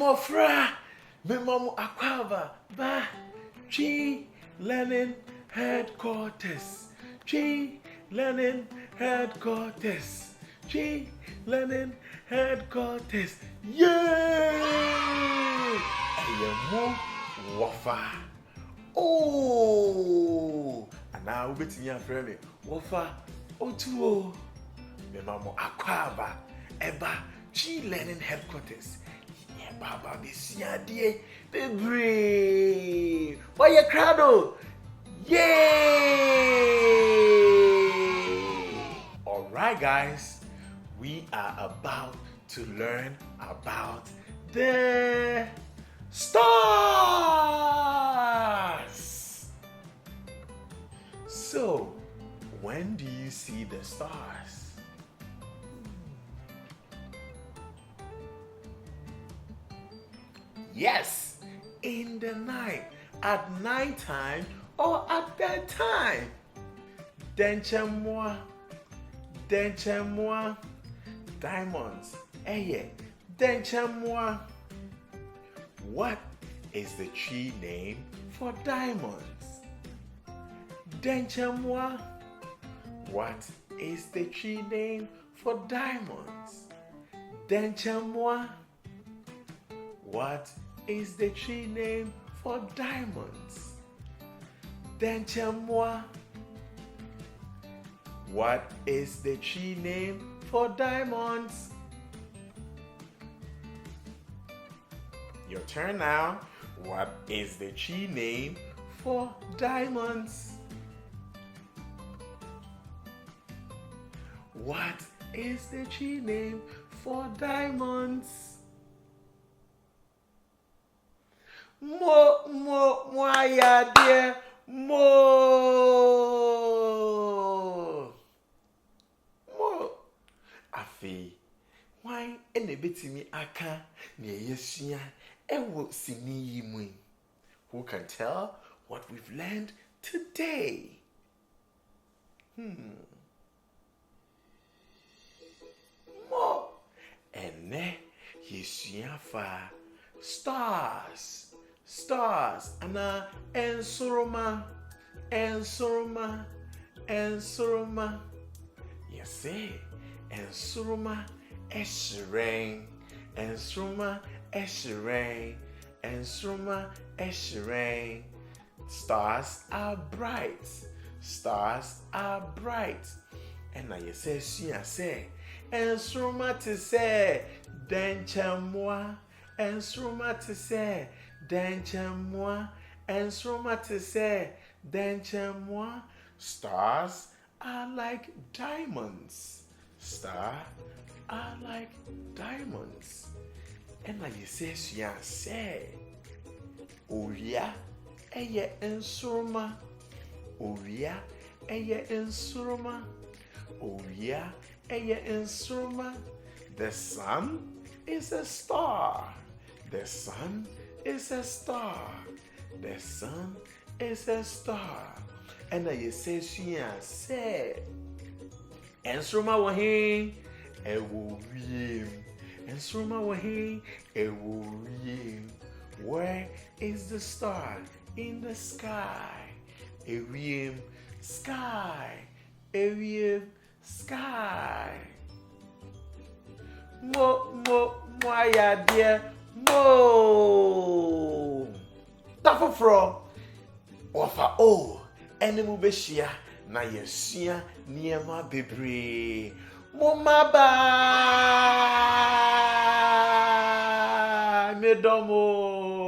Memofra, Memamu Aquava, Ba, Chi, Learning Headquarters, Chi, Learning Headquarters, Chi, Learning Headquarters, yay! Ayemo Wafa. Oh, and now we're betting your friend, Wafa, Otuo, Memamu Aquava, Eba, Chi, Learning Headquarters. Baba Bisiadie, baby. Why you crowd? Yay! Alright, guys, we are about to learn about the stars. So, when do you see the stars? Yes, in the night, at night time or at bedtime. Denchemwa, diamonds. Denchemwa. What is the tree name for diamonds? Denchemwa. What is the tree name for diamonds? Denchemwa. What is the tree name for diamonds? Denchemwa. What is the tree name for diamonds? Your turn now. What is the tree name for diamonds? What is the tree name for diamonds? Mo, ya dear, mo. Afi, why ene betimi aka ne yesua ewo sini yimu? Who can tell what we've learned today? Mo, ene yesua fa stars. Stars, ana ensuruma. You see, ensuruma eshirain, Stars are bright. And now you say, ensuruma to say, denchemwa, ensuruma to say. Denchemwa, ensuruma to say, denchemwa. Stars are like diamonds. And now you say, Oria, eye ensuruma. The sun is a star. The sun is a star. And now you say, ensuruma wahin, ewuriem. Where is the star? In the sky. Ewuriem, sky. Mo, ya dear, mo. Tafofro, wafa o, ene mu beshia na yesua niema bebre. Mo maba, me domo.